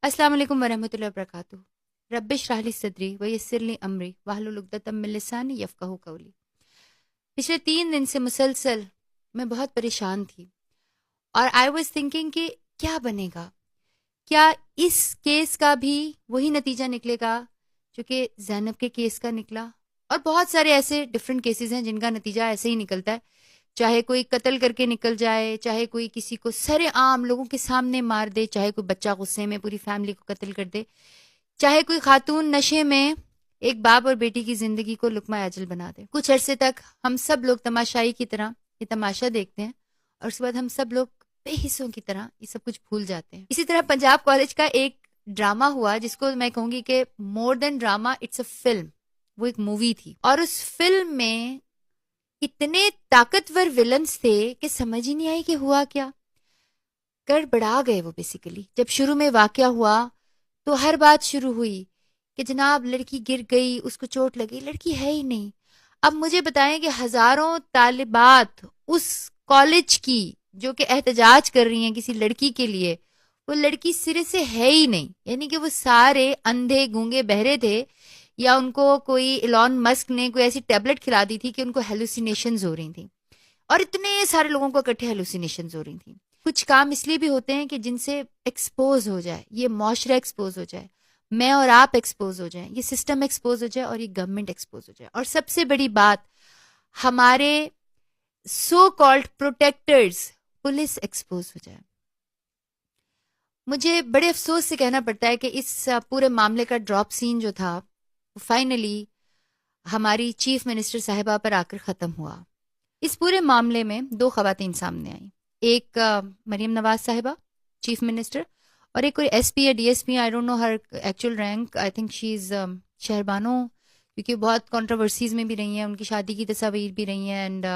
السلام علیکم ورحمۃ اللہ وبرکاتہ. رب اشرح لی صدری ویسر لی امری واحلل عقدۃ من لسانی یفقہوا قولی. پچھلے 3 دن سے مسلسل میں بہت پریشان تھی اور آئی واز تھنکنگ کہ کیا بنے گا، کیا اس کیس کا بھی وہی نتیجہ نکلے گا جو کہ زینب کے کیس کا نکلا. اور بہت سارے ایسے ڈفرینٹ کیسز ہیں جن کا نتیجہ ایسے ہی نکلتا ہے، چاہے کوئی قتل کر کے نکل جائے، چاہے کوئی کسی کو سر عام لوگوں کے سامنے مار دے، چاہے کوئی بچہ غصے میں پوری فیملی کو قتل کر دے، چاہے کوئی خاتون نشے میں ایک باپ اور بیٹی کی زندگی کو لقمہ اجل بنا دے. کچھ عرصے تک ہم سب لوگ تماشائی کی طرح یہ تماشا دیکھتے ہیں اور اس کے بعد ہم سب لوگ بے حصوں کی طرح یہ سب کچھ بھول جاتے ہیں. اسی طرح پنجاب کالج کا ایک ڈرامہ ہوا جس کو میں کہوں گی کہ مور دین ڈرامہ اٹس اے فلم. وہ ایک مووی تھی اور اس فلم میں اتنے طاقتور ولنز تھے کہ سمجھ ہی نہیں آئی کہ ہوا کیا. گڑبڑا گئے وہ. بیسیکلی جب شروع میں واقعہ ہوا تو ہر بات شروع ہوئی کہ جناب لڑکی گر گئی، اس کو چوٹ لگی، لڑکی ہے ہی نہیں. اب مجھے بتائیں کہ ہزاروں طالبات اس کالج کی جو کہ احتجاج کر رہی ہیں کسی لڑکی کے لیے، وہ لڑکی سرے سے ہے ہی نہیں. یعنی کہ وہ سارے اندھے گونگے بہرے تھے، یا ان کو کوئی ایلون مسک نے کوئی ایسی ٹیبلٹ کھلا دی تھی کہ ان کو ہیلوسینیشنز ہو رہی تھیں، اور اتنے سارے لوگوں کو اکٹھے ہیلوسینیشنز ہو رہی تھیں. کچھ کام اس لیے بھی ہوتے ہیں کہ جن سے ایکسپوز ہو جائے، یہ معاشرہ ایکسپوز ہو جائے، میں اور آپ ایکسپوز ہو جائیں، یہ سسٹم ایکسپوز ہو جائے اور یہ گورنمنٹ ایکسپوز ہو جائے. اور سب سے بڑی بات، ہمارے so called protectors police expose ہو جائے. مجھے بڑے افسوس سے کہنا پڑتا ہے کہ اس پورے معاملے کا ڈراپ سین جو تھا فائنلی ہماری چیف منسٹر صاحبہ پر آ کر ختم ہوا. اس پورے معاملے میں 2 خواتین سامنے آئیں، ایک مریم نواز صاحبہ چیف منسٹر، اور ایک کوئی ایس پی یا D S P, I don't know her actual rank. I think she is Shehrbano, کیونکہ بہت کنٹروورسیز میں بھی رہی ہیں، ان کی شادی کی تصاویر بھی رہی ہیں، and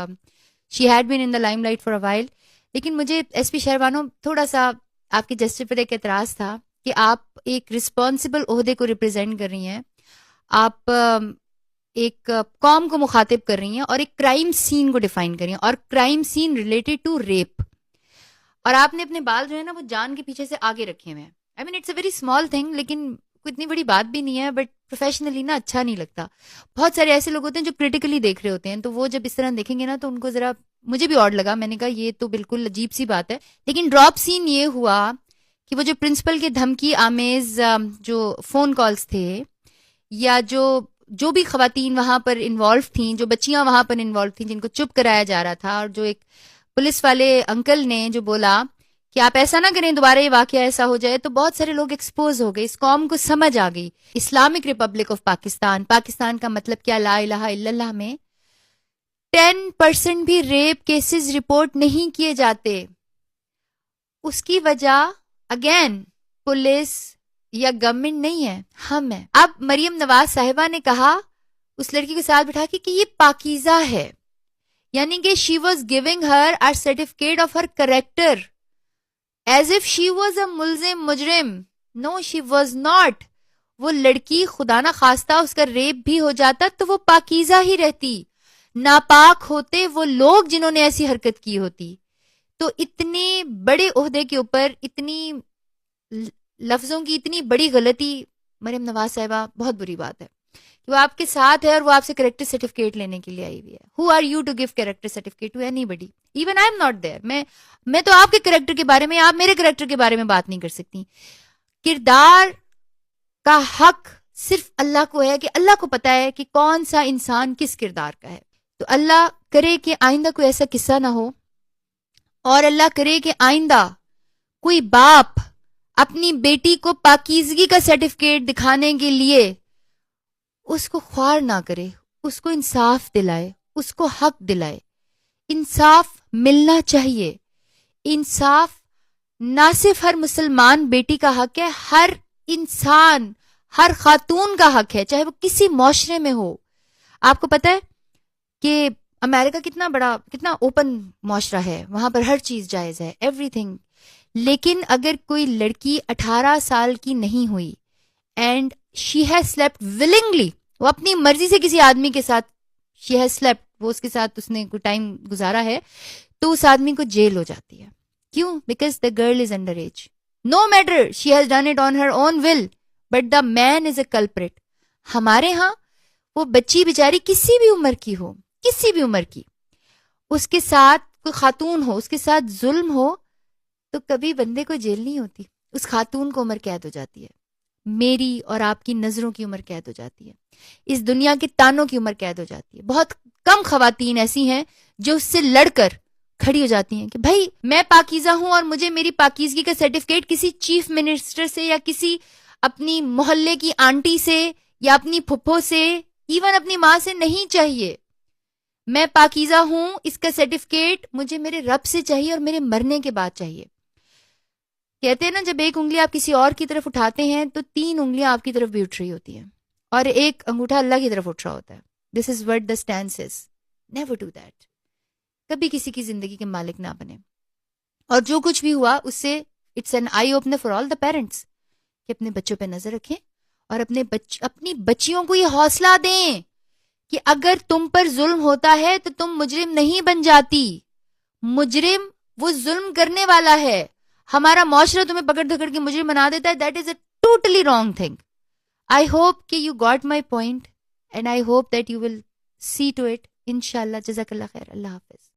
she had been in the Lime light for a while. لیکن مجھے ایس پی شہربانو تھوڑا سا آپ کے جسٹس پر ایک اعتراض تھا کہ آپ ایک رسپانسبل عہدے کو ریپرزینٹ کر رہی ہیں، آپ ایک قوم کو مخاطب کر رہی ہیں اور ایک کرائم سین کو ڈیفائن کر رہی ہیں، اور crime scene related to rape. اور آپ نے اپنے بال جو ہے نا وہ جان کے پیچھے سے آگے رکھے ہوئے ہیں. I mean it's a very small thing, لیکن کوئی اتنی بڑی بات بھی نہیں ہے، بٹ پروفیشنلی نا اچھا نہیں لگتا. بہت سارے ایسے لوگ ہوتے ہیں جو کریٹیکلی دیکھ رہے ہوتے ہیں، تو وہ جب اس طرح دیکھیں گے نا تو ان کو ذرا، مجھے بھی آڈ لگا. میں نے کہا یہ تو بالکل عجیب سی بات ہے. لیکن ڈراپ سین یہ ہوا کہ وہ جو پرنسپل کے دھمکی آمیز جو فون کالز تھے، یا جو بھی خواتین وہاں پر انوالو تھیں، جو بچیاں وہاں پر انوالو تھیں جن کو چپ کرایا جا رہا تھا، اور جو ایک پولیس والے انکل نے جو بولا کہ آپ ایسا نہ کریں دوبارہ یہ واقعہ ایسا ہو جائے، تو بہت سارے لوگ ایکسپوز ہو گئے. اس قوم کو سمجھ آ گئی Islamic republic of Pakistan, Pakistan کا مطلب کیا، لا الہ الا اللہ میں 10% بھی ریپ کیسز رپورٹ نہیں کیے جاتے. اس کی وجہ اگین پولیس یا گورنمنٹ نہیں ہے، ہم ہیں. اب مریم نواز صاحبہ نے کہا اس لڑکی کو ساتھ بٹھا کے کہ یہ پاکیزہ ہے، یعنی کہ she was giving Hare a certificate of her character as if she was a ملزم مجرم. نو شی واز ناٹ. وہ لڑکی خدا نہ خواستہ اس کا ریپ بھی ہو جاتا تو وہ پاکیزہ ہی رہتی. ناپاک ہوتے وہ لوگ جنہوں نے ایسی حرکت کی ہوتی. تو اتنے بڑے عہدے کے اوپر اتنی لفظوں کی اتنی بڑی غلطی، مریم نواز صاحبہ بہت بری بات ہے کہ وہ آپ کے ساتھ ہے اور وہ آپ سے کریکٹر سرٹیفکیٹ لینے کے لیے آئی ہوئی ہے. Who are you to give character certificate to anybody? Even I am not there. میں تو آپ کے کریکٹر کے بارے میں، آپ میرے کریکٹر کے بارے میں بات نہیں کر سکتی. کردار کا حق صرف اللہ کو ہے کہ اللہ کو پتا ہے کہ کون سا انسان کس کردار کا ہے. تو اللہ کرے کہ آئندہ کوئی ایسا قصہ نہ ہو، اور اللہ کرے کہ آئندہ کوئی باپ اپنی بیٹی کو پاکیزگی کا سرٹیفکیٹ دکھانے کے لیے اس کو خوار نہ کرے، اس کو انصاف دلائے، اس کو حق دلائے. انصاف ملنا چاہیے. انصاف نہ صرف ہر مسلمان بیٹی کا حق ہے، ہر انسان، ہر خاتون کا حق ہے، چاہے وہ کسی معاشرے میں ہو. آپ کو پتہ ہے کہ امریکہ کتنا بڑا، کتنا اوپن معاشرہ ہے، وہاں پر ہر چیز جائز ہے، ایوری تھنگ. لیکن اگر کوئی لڑکی 18 سال کی نہیں ہوئی and she has slept willingly, وہ اپنی مرضی سے کسی آدمی کے ساتھ شی ہیز سلیپٹ، وہ اس کے ساتھ اس نے کوئی ٹائم گزارا ہے، تو اس آدمی کو جیل ہو جاتی ہے. کیوں؟ Because the girl is under age. no matter she has done it on her own will, but the man is a culprit. ہمارے ہاں وہ بچی بیچاری کسی بھی عمر کی ہو، کسی بھی عمر کی، اس کے ساتھ کوئی خاتون ہو، اس کے ساتھ ظلم ہو تو کبھی بندے کو جیل نہیں ہوتی، اس خاتون کو عمر قید ہو جاتی ہے، میری اور آپ کی نظروں کی عمر قید ہو جاتی ہے، اس دنیا کے تانوں کی عمر قید ہو جاتی ہے. بہت کم خواتین ایسی ہیں جو اس سے لڑ کر کھڑی ہو جاتی ہیں کہ بھائی میں پاکیزہ ہوں اور مجھے میری پاکیزگی کا سرٹیفکیٹ کسی چیف منسٹر سے یا کسی اپنی محلے کی آنٹی سے یا اپنی پھپھو سے، ایون اپنی ماں سے نہیں چاہیے. میں پاکیزہ ہوں، اس کا سرٹیفکیٹ مجھے میرے رب سے چاہیے اور میرے مرنے کے بعد چاہیے. کہتے ہیں نا جب ایک انگلی آپ کسی اور کی طرف اٹھاتے ہیں تو 3 انگلیاں آپ کی طرف بھی اٹھ رہی ہوتی ہیں اور ایک انگوٹھا اللہ کی طرف اٹھ رہا ہوتا ہے. This is what the stance is. Never do that. کبھی کسی کی زندگی کے مالک نہ بنے. اور جو کچھ بھی ہوا اس سے it's an eye opener for all the parents کہ اپنے بچوں پہ نظر رکھیں اور اپنی بچیوں کو یہ حوصلہ دیں کہ اگر تم پر ظلم ہوتا ہے تو تم مجرم نہیں بن جاتی. مجرم وہ ظلم کرنے والا ہے. ہمارا معاشرہ تمہیں پکڑ دھکڑ کے مجرم بنا دیتا ہے. That is a totally wrong thing. I hope کہ you got my point and I hope that you will see to it. انشاءاللہ. جزاک اللہ خیر. اللہ حافظ.